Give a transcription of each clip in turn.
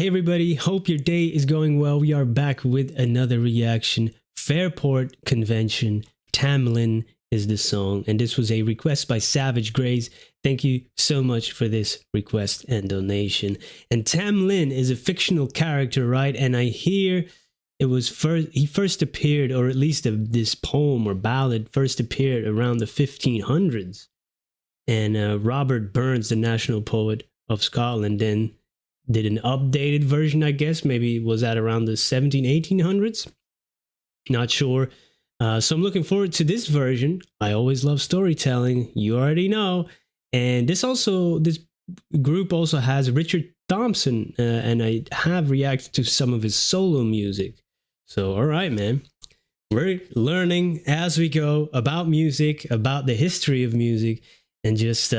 Hey everybody, hope your day is going well. We are back with another reaction. Fairport Convention, Tam Lin is the song, and this was a request by Savage Grays. Thank you so much for this request and donation. And Tam Lin is a fictional character, right? And I hear he first appeared, or at least this poem or ballad first appeared around the 1500s. And Robert Burns, the national poet of Scotland, then did an updated version, I guess. Maybe was that around the 1800s? Not sure. So I'm looking forward to this version. I always love storytelling. You already know. And this group also has Richard Thompson, and I have reacted to some of his solo music. So, all right, man. We're learning as we go about music, about the history of music, and just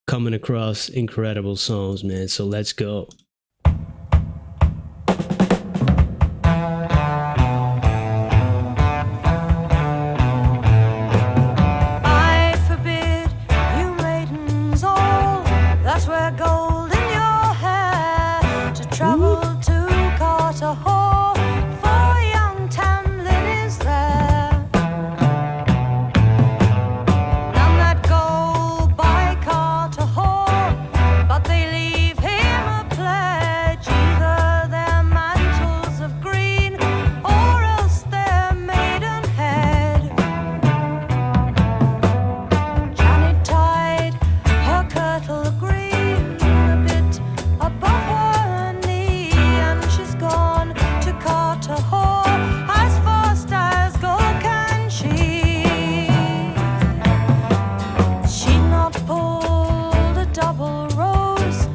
coming across incredible songs, man. So let's go. I forbid you maidens all that wear gold in your hair to travel to Carter Hall, for young Tam Lin is there. None that go by Carter Hall, but they leave him a pledge, either their mantles of green or else their maidenhead. Janet tied her kirtle green a bit above her knee, and she's gone to Carter Hall as fast as go can she. She not pulled a double rose,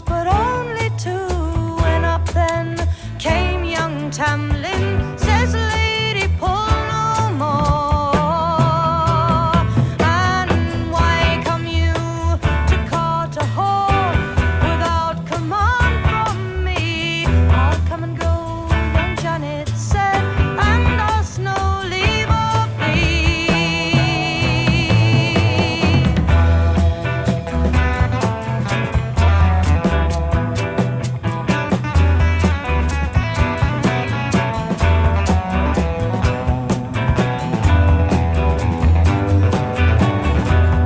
but only two, and up then came young Tam Lin, says lady, pull no more. And why come you to Carter Hall without command from me? I'll come and go, young Janet said, and ask no leave of thee.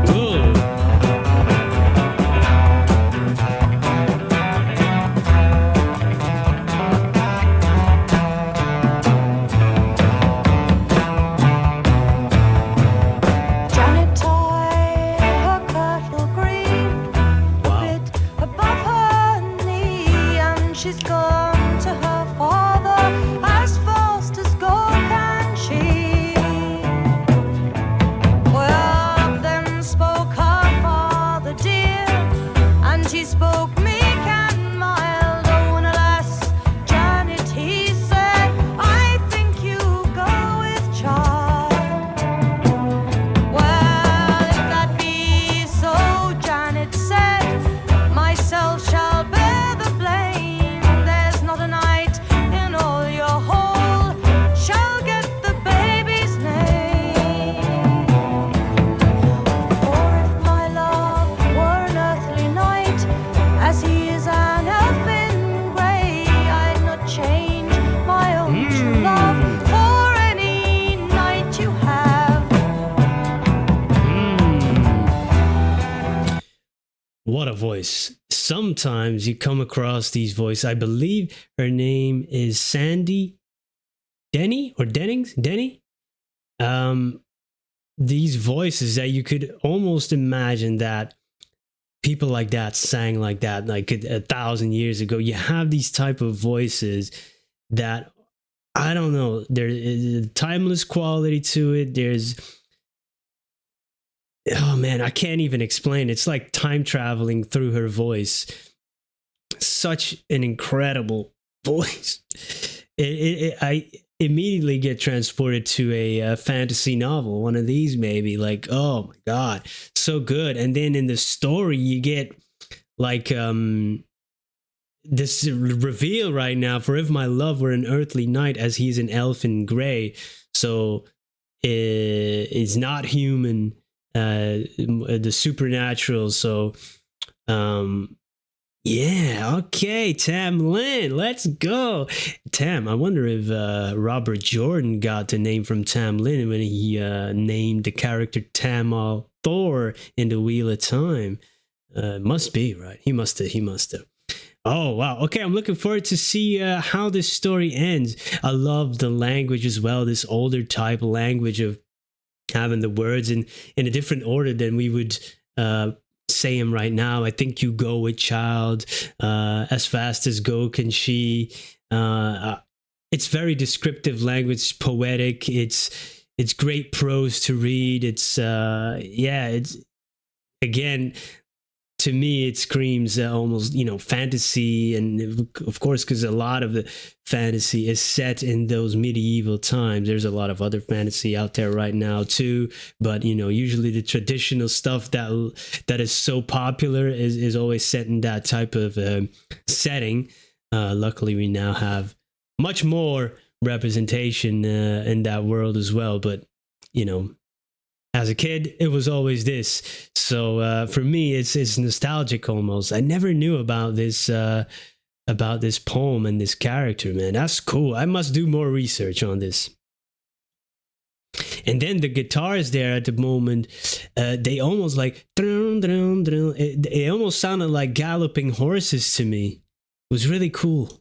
Whoa. Janet tied her kirtle green Wow. a bit above her knee, and she's gone to her father as fast as go can she. Well, then spoke her father dear, and he spoke meek and mild. Oh, and alas, Janet, he said, I think you go with child. Well, if that be so, Janet said, myself shall bear the blame. There's not a knight in all your hall shall get the baby's name. For if my love were an earthly knight, as he is an elfin grey, I'd not change my own true love for any knight you have. What a voice. Sometimes you come across these voices. I believe her name is Sandy Denny or Dennings? Denny? These voices that you could almost imagine that people like that sang like that like 1,000 years ago. You have these type of voices that, I don't know, there is a timeless quality to it. There's, oh man, I can't even explain. It's like time traveling through her voice. Such an incredible voice. I immediately get transported to a fantasy novel, one of these maybe. Like, oh my god, so good. And then in the story, you get like this reveal right now. For if my love were an earthly knight, as he's an elfin grey, so is not human. The supernatural. So Yeah, okay, Tam Lin, let's go. Tam, I wonder if Robert Jordan got the name from Tam Lin when he named the character Tamal Thor in the Wheel of Time. Must be, right? He must have. He must have. Oh wow. Okay, I'm looking forward to see how this story ends. I love the language as well. This older type language of having the words in a different order than we would say them right now. I think you go with child as fast as go can she. It's very descriptive language, poetic. It's great prose to read. It's yeah. It's again, to me it screams almost fantasy, and of course because a lot of the fantasy is set in those medieval times. There's a lot of other fantasy out there right now too, but usually the traditional stuff that is so popular is always set in that type of setting. Luckily we now have much more representation in that world as well, but as a kid, it was always this. So for me, it's nostalgic almost. I never knew about this poem and this character, man. That's cool. I must do more research on this. And then the guitars there at the moment, they almost like it almost sounded like galloping horses to me. It was really cool.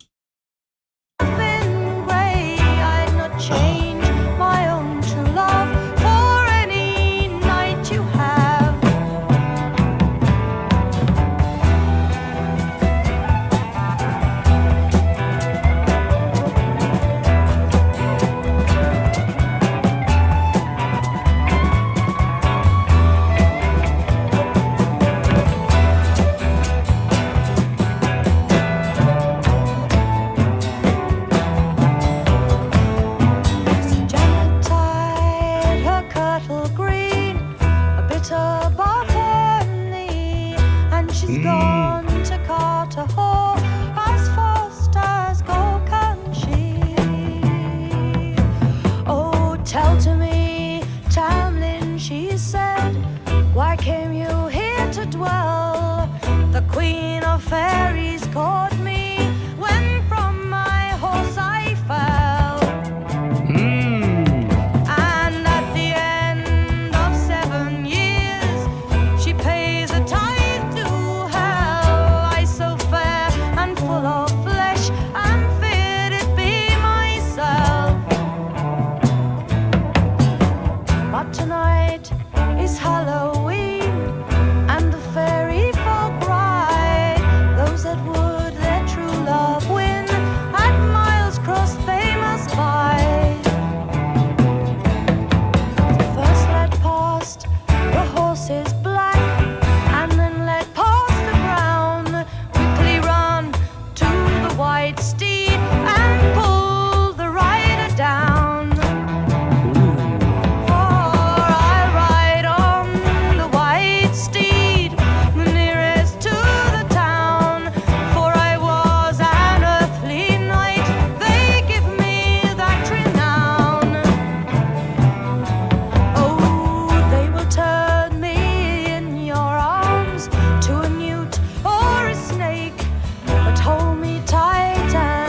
To a newt or a snake, but hold me tight and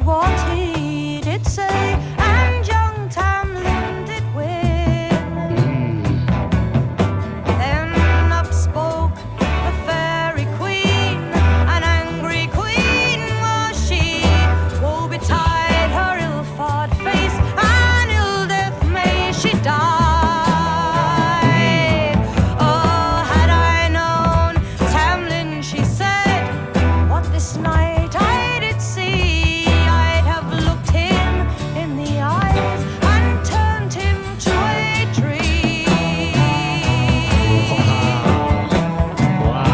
what he did say, and young Tam Lin did win. Then up spoke the fairy queen, an angry queen was she. Woe betide her ill-fought face, and ill death may she die. Oh, had I known Tam Lin, she said, what this night I did see, I'd have looked him in the eyes and turned him to a tree. Wow.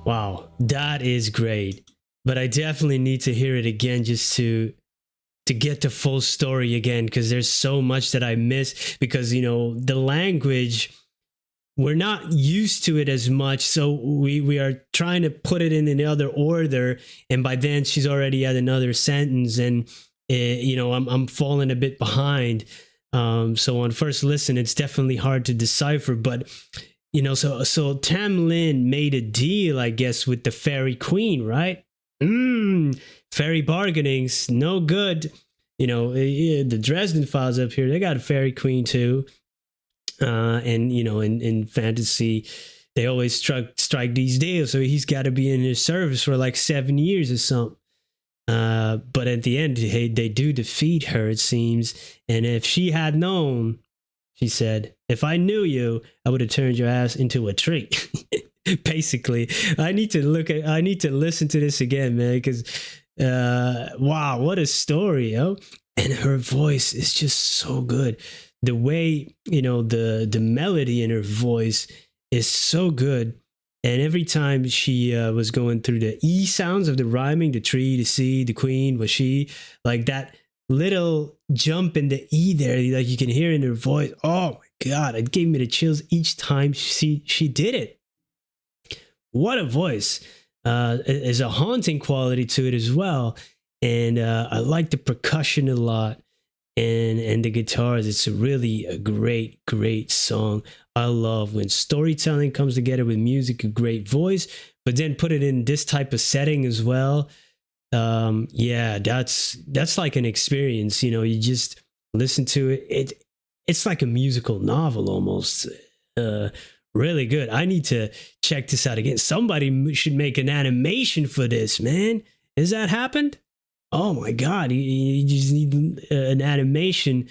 Wow, that is great. But I definitely need to hear it again just to get the full story again, because there's so much that I miss, because the language, we're not used to it as much, so we are trying to put it in another order, and by then she's already at another sentence, and I'm falling a bit behind. So on first listen, it's definitely hard to decipher, but so Tam Lin made a deal, I guess, with the fairy queen, right? Fairy bargaining's no good. The Dresden Files up here, they got a fairy queen too. And in fantasy, they always strike these deals, so he's got to be in his service for like 7 years or something. But at the end, they do defeat her, it seems. And if she had known, she said, if I knew you, I would have turned your ass into a tree. Basically, I need to listen to this again, man, because wow, what a story, yo. And her voice is just so good. The way, the melody in her voice is so good. And every time she was going through the E sounds of the rhyming, the tree, the sea, the queen, was she, like that little jump in the E there, like you can hear in her voice. Oh my God, it gave me the chills each time she did it. What a voice. There's a haunting quality to it as well. And I like the percussion a lot, and the guitars. It's really a great, great song. I love when storytelling comes together with music, a great voice, but then put it in this type of setting as well. Yeah, that's like an experience. You just listen to it. It's like a musical novel almost. Really good. I need to check this out again. Somebody should make an animation for this, man. Has that happened? Oh my God. You just need an animation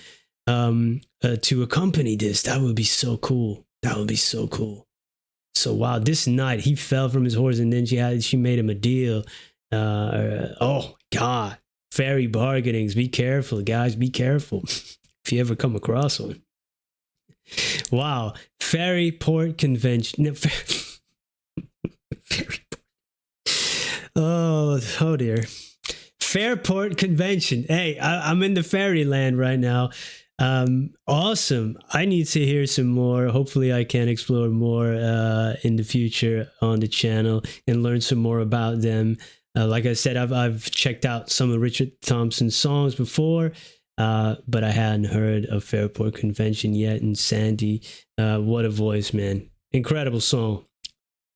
to accompany this. That would be so cool. That would be so cool. So wow, this night he fell from his horse, and then she made him a deal. Oh my God. Fairy bargainings. Be careful, guys. Be careful if you ever come across one. Wow, Fairport Convention. No, oh dear. Fairport Convention. Hey, I'm in the fairyland right now. Awesome. I need to hear some more. Hopefully I can explore more in the future on the channel and learn some more about them. Like I said, I've checked out some of Richard Thompson's songs before. But I hadn't heard of Fairport Convention yet. And Sandy, what a voice, man. Incredible song.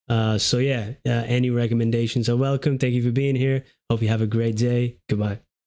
So yeah, any recommendations are welcome. Thank you for being here. Hope you have a great day. Goodbye.